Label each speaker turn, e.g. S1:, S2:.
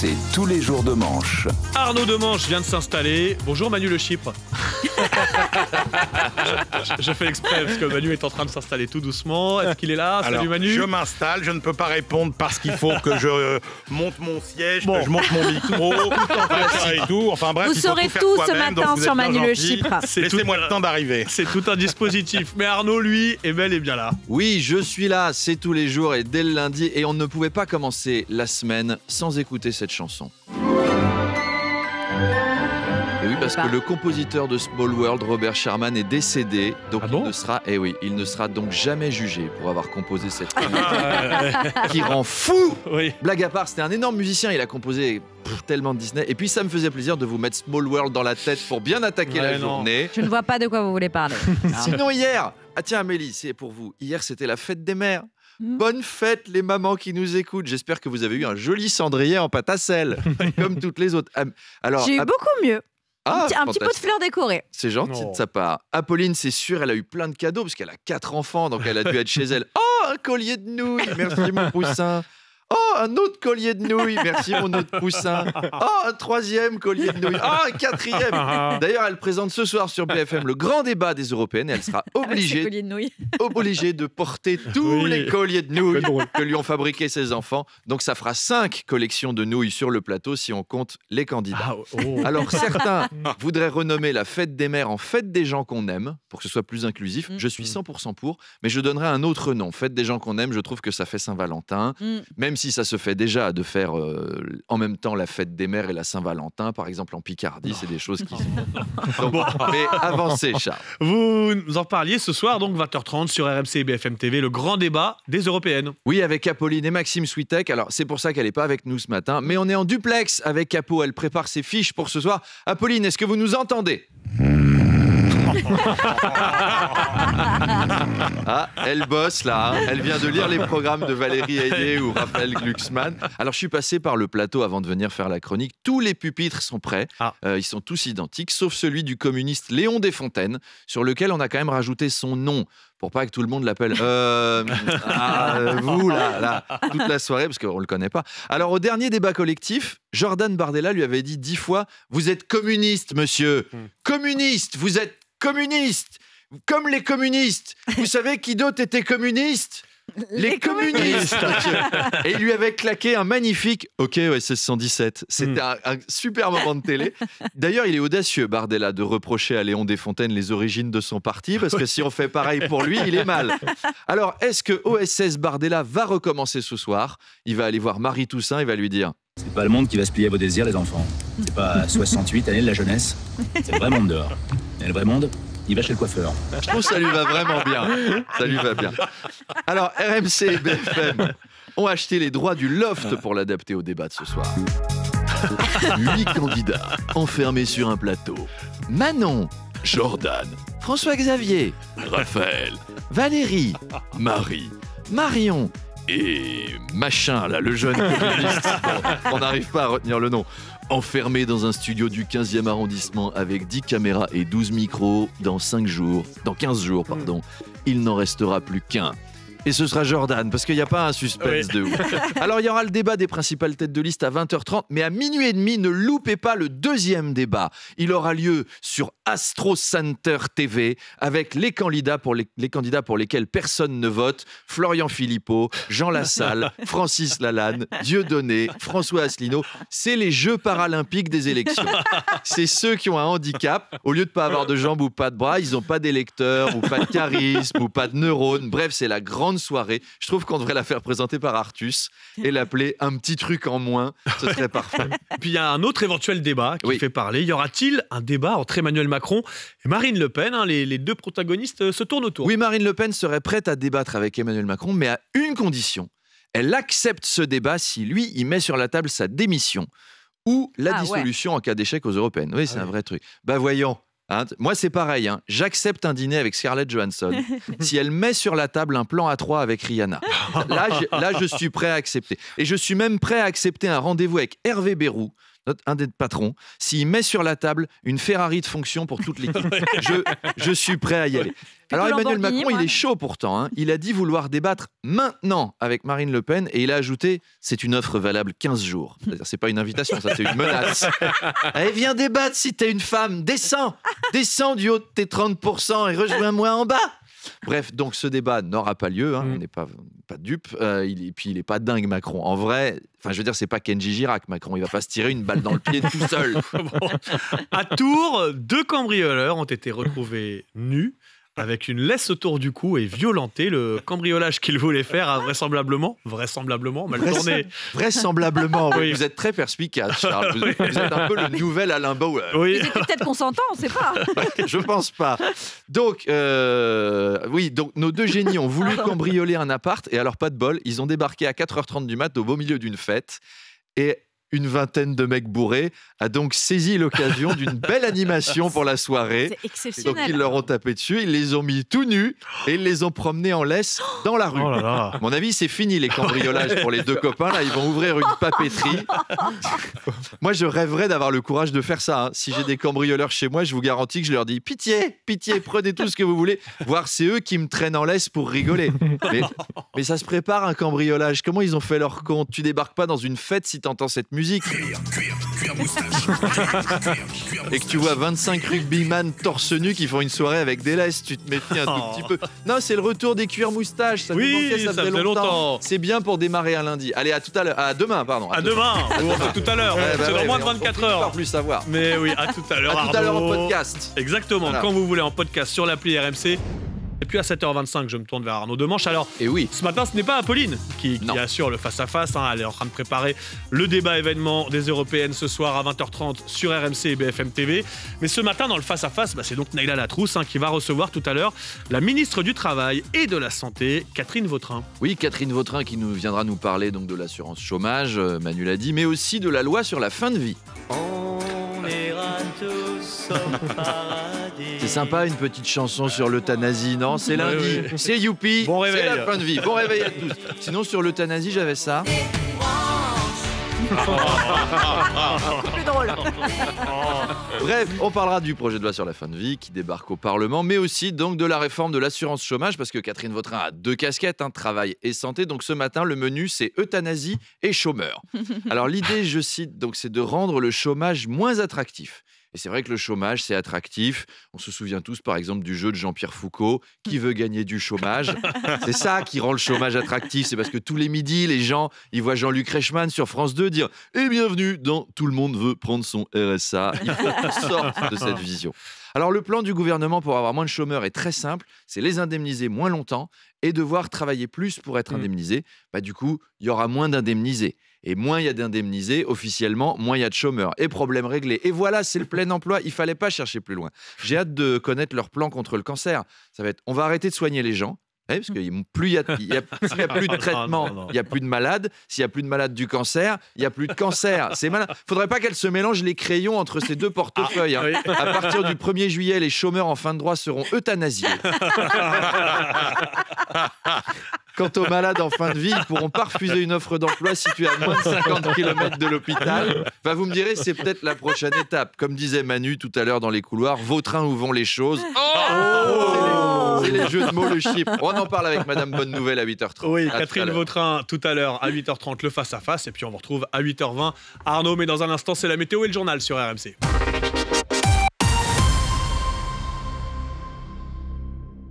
S1: C'est tous les jours de manche.
S2: Arnaud Demanche vient de s'installer. Bonjour Manu Le Chypre. je fais exprès parce que Manu est en train de s'installer tout doucement. Est-ce qu'il est là?
S3: Alors,
S2: Salut Manu.
S3: je m'installe, je ne peux pas répondre parce qu'il faut que je monte mon siège, que je monte mon micro, et tout. Enfin bref,
S4: Vous
S3: il faut
S4: saurez
S3: tout faire
S4: tout ce
S3: soi-même, donc
S4: matin
S3: vous
S4: sur
S3: êtes bien
S4: Manu Le
S3: gentil.
S4: Chypre.
S3: Laissez-moi le temps d'arriver.
S2: C'est tout un dispositif. Mais Arnaud, lui, est bel et bien là.
S5: Oui, je suis là, c'est tous les jours et dès le lundi. Et on ne pouvait pas commencer la semaine sans écouter cette chanson. Et oui, parce que le compositeur de Small World, Robert Sherman, est décédé. Donc il ne sera donc jamais jugé pour avoir composé cette musique qui rend fou.
S2: Oui.
S5: Blague à part, c'était un énorme musicien. Il a composé tellement de Disney. Et puis ça me faisait plaisir de vous mettre Small World dans la tête pour bien attaquer la journée.
S4: Je ne vois pas de quoi vous voulez parler.
S5: Sinon hier, tiens Amélie, c'est pour vous. Hier, c'était la fête des mères. Bonne fête les mamans qui nous écoutent. J'espère que vous avez eu un joli cendrier en pâte à sel, comme toutes les autres. Alors,
S4: J'ai eu beaucoup mieux. Un petit peu de
S5: fantastique.
S4: fleurs décorées.
S5: C'est gentil
S2: Non.
S5: de sa part. Apolline, c'est sûr, elle a eu plein de cadeaux parce qu'elle a 4 enfants, donc elle a dû être chez elle. Oh, un collier de nouilles, merci mon poussin. Oh, un autre collier de nouilles, merci mon autre poussin. Oh, un 3e collier de nouilles. Oh, un 4e. D'ailleurs, elle présente ce soir sur BFM le grand débat des Européennes et elle sera
S4: Avec ses
S5: obligée
S4: colliers de nouilles.
S5: de porter tous
S2: Oui.
S5: les colliers de nouilles que lui ont fabriqués ses enfants. Donc ça fera 5 collections de nouilles sur le plateau si on compte les candidats.
S2: Ah, oh.
S5: Alors certains voudraient renommer la fête des mères en fête des gens qu'on aime pour que ce soit plus inclusif. Je suis 100% pour, mais je donnerais un autre nom. Fête des gens qu'on aime, je trouve que ça fait Saint-Valentin, même si ça se fait déjà de faire en même temps la fête des mères et la Saint-Valentin, par exemple en Picardie, c'est des choses qui sont... Donc, mais avancez, Charles.
S2: Vous nous en parliez ce soir, donc 20h30 sur RMC et BFM TV, le grand débat des Européennes.
S5: Oui, avec Apolline et Maxime Switek. Alors, c'est pour ça qu'elle n'est pas avec nous ce matin, mais on est en duplex avec Apo. Elle prépare ses fiches pour ce soir. Apolline, est-ce que vous nous entendez? Ah, elle bosse là, hein. Elle vient de lire les programmes de Valérie Ayé ou Raphaël Glucksmann. Alors je suis passé par le plateau avant de venir faire la chronique. Tous les pupitres sont prêts, ils sont tous identiques, sauf celui du communiste Léon Desfontaines, sur lequel on a quand même rajouté son nom, pour pas que tout le monde l'appelle vous là, toute la soirée, parce qu'on le connaît pas. Alors au dernier débat collectif, Jordan Bardella lui avait dit 10 fois « Vous êtes communiste, monsieur. Communiste, vous êtes communiste. Comme les communistes. Vous savez qui d'autre était communiste ? Les communistes. Et il lui avait claqué un magnifique « Ok, ouais, c'est 117 ». C'était un super moment de télé. D'ailleurs, il est audacieux, Bardella, de reprocher à Léon Desfontaines les origines de son parti, parce que si on fait pareil pour lui, il est mal. Alors, est-ce que OSS Bardella va recommencer ce soir ? Il va aller voir Marie Toussaint, il va lui dire «
S6: C'est pas le monde qui va se plier à vos désirs, les enfants. C'est pas 68 années de la jeunesse. C'est le vrai monde dehors. Et le vrai monde, il va chez le coiffeur. »
S5: Je trouve que ça lui va vraiment bien. Ça lui va bien. Alors, RMC et BFM ont acheté les droits du Loft pour l'adapter au débat de ce soir. 8 candidats enfermés sur un plateau. Manon, Jordan, François-Xavier, Raphaël, Valérie, Marie, Marion et machin, là, le jeune communiste. On n'arrive pas à retenir le nom. Enfermé dans un studio du 15e arrondissement avec 10 caméras et 12 micros dans 15 jours, il n'en restera plus qu'un. Et ce sera Jordan, parce qu'il n'y a pas un suspense de ouf. Alors, il y aura le débat des principales têtes de liste à 20h30, mais à minuit et demi, ne loupez pas le deuxième débat. Il aura lieu sur Astro Center TV, avec les candidats pour lesquels personne ne vote. Florian Philippot, Jean Lassalle, Francis Lalanne, Dieudonné, François Asselineau. C'est les Jeux paralympiques des élections. C'est ceux qui ont un handicap. Au lieu de pas avoir de jambes ou pas de bras, ils n'ont pas d'électeurs, ou pas de charisme, ou pas de neurones. Bref, c'est la grande soirée. Je trouve qu'on devrait la faire présenter par Artus et l'appeler un petit truc en moins. Ce serait parfait.
S2: Puis il y a un autre éventuel débat qui fait parler. Y aura-t-il un débat entre Emmanuel Macron et Marine Le Pen, les deux protagonistes se tournent autour.
S5: Oui, Marine Le Pen serait prête à débattre avec Emmanuel Macron, mais à une condition. Elle accepte ce débat si lui, il met sur la table sa démission ou la dissolution en cas d'échec aux européennes. Oui, c'est un vrai truc. Bah voyons. Hein, moi, c'est pareil. Hein. J'accepte un dîner avec Scarlett Johansson si elle met sur la table un plan A3 avec Rihanna. Là, je suis prêt à accepter. Et je suis même prêt à accepter un rendez-vous avec Hervé Bérou un des patrons, s'il met sur la table une Ferrari de fonction pour toute l'équipe. Je suis prêt à y aller. Alors Emmanuel Macron, il est chaud pourtant. Hein. Il a dit vouloir débattre maintenant avec Marine Le Pen et il a ajouté « c'est une offre valable 15 jours ». C'est-à-dire c'est pas une invitation, ça c'est une menace. Allez, viens débattre si t'es une femme, descends du haut de tes 30% et rejoins-moi en bas. Bref, donc ce débat n'aura pas lieu, hein, on n'est pas dupes, et puis il n'est pas dingue Macron. En vrai, je veux dire, c'est pas Kenji Girac Macron, il va pas se tirer une balle dans le pied tout seul.
S2: Bon. À Tours, 2 cambrioleurs ont été retrouvés nus, avec une laisse autour du cou et violentés. Le cambriolage qu'ils voulaient faire a vraisemblablement mal tourné.
S5: Vraisemblablement, oui. Vous êtes très perspicace, Charles. Vous êtes un peu le nouvel Alain Bauer.
S2: Oui.
S4: Ils étaient peut-être consentants, on ne sait pas.
S5: Je pense pas. Donc, donc nos 2 génies ont voulu cambrioler un appart et alors pas de bol, ils ont débarqué à 4h30 du mat au beau milieu d'une fête et une vingtaine de mecs bourrés a donc saisi l'occasion d'une belle animation pour la soirée.
S4: C'est exceptionnel.
S5: Donc ils leur ont tapé dessus, ils les ont mis tout nus et ils les ont promenés en laisse dans la rue.
S2: Oh là là.
S5: À mon avis, c'est fini les cambriolages pour les 2 copains. Là, ils vont ouvrir une papeterie. Moi, je rêverais d'avoir le courage de faire ça. Hein. Si j'ai des cambrioleurs chez moi, je vous garantis que je leur dis pitié, prenez tout ce que vous voulez. Voire c'est eux qui me traînent en laisse pour rigoler. Mais ça se prépare un cambriolage. Comment ils ont fait leur compte? Tu débarques pas dans une fête si t'entends cette musique. Et que tu vois 25 rugbyman torse nu qui font une soirée avec des laisses, tu te méfies un tout petit peu. Non, c'est le retour des cuirs moustaches. Ça nous manquait, ça faisait longtemps. C'est bien pour démarrer un lundi. Allez, à demain, pardon.
S2: À demain. Tout à l'heure. C'est dans moins de 24 heures.
S5: Pas plus savoir.
S2: Mais oui, à tout à l'heure.
S5: À tout à l'heure en podcast.
S2: Exactement. Voilà. Quand vous voulez en podcast sur l'appli RMC. Et puis à 7h25, je me tourne vers Arnaud Demanche. Alors,
S5: et oui.
S2: Ce matin, ce n'est pas Apolline qui assure le face-à-face. Hein. Elle est en train de préparer le débat événement des Européennes ce soir à 20h30 sur RMC et BFM TV. Mais ce matin, dans le face-à-face, c'est donc Naïla Latrousse qui va recevoir tout à l'heure la ministre du Travail et de la Santé, Catherine Vautrin.
S5: Oui, Catherine Vautrin qui viendra nous parler donc de l'assurance chômage, Manu l'a dit, mais aussi de la loi sur la fin de vie. On ira tous au paradis. C'est sympa, une petite chanson sur l'euthanasie, non? C'est lundi, c'est youpi,
S2: bon réveil.
S5: C'est la fin de vie, bon réveil à tous. Sinon, sur l'euthanasie, j'avais ça.
S4: Plus drôle.
S5: Bref, on parlera du projet de loi sur la fin de vie qui débarque au Parlement, mais aussi donc de la réforme de l'assurance chômage, parce que Catherine Vautrin a 2 casquettes, travail et santé. Donc ce matin, le menu, c'est euthanasie et chômeur. Alors l'idée, je cite, donc, c'est de rendre le chômage moins attractif. Et c'est vrai que le chômage, c'est attractif. On se souvient tous, par exemple, du jeu de Jean-Pierre Foucault, qui veut gagner du chômage. C'est ça qui rend le chômage attractif. C'est parce que tous les midis, les gens, ils voient Jean-Luc Reichmann sur France 2 dire « Et bienvenue dans Tout le monde veut prendre son RSA ». Il faut qu'on sorte de cette vision. Alors le plan du gouvernement pour avoir moins de chômeurs est très simple, c'est les indemniser moins longtemps et devoir travailler plus pour être indemnisé. Du coup, il y aura moins d'indemnisés. Et moins il y a d'indemnisés, officiellement, moins il y a de chômeurs. Et problème réglé. Et voilà, c'est le plein emploi. Il ne fallait pas chercher plus loin. J'ai hâte de connaître leur plan contre le cancer. Ça va être, on va arrêter de soigner les gens. Parce que s'il n'y a plus de traitement, il n'y a plus de malades. S'il n'y a plus de malades du cancer, il n'y a plus de cancer. C'est malin. Il ne faudrait pas qu'elle se mélange les crayons entre ces 2 portefeuilles. Oui. À partir du 1er juillet, les chômeurs en fin de droit seront euthanasiés. Quant aux malades en fin de vie, ils ne pourront pas refuser une offre d'emploi située à moins de 50 km de l'hôpital. Vous me direz, c'est peut-être la prochaine étape. Comme disait Manu tout à l'heure dans les couloirs, Vautrin, où vont les choses? C'est les jeux de mots, le chiffre. On en parle avec Madame Bonne Nouvelle à 8h30.
S2: Oui, Catherine Vautrin tout à l'heure à 8h30, le face-à-face. Et puis on vous retrouve à 8h20. Arnaud, mais dans un instant, c'est la météo et le journal sur RMC.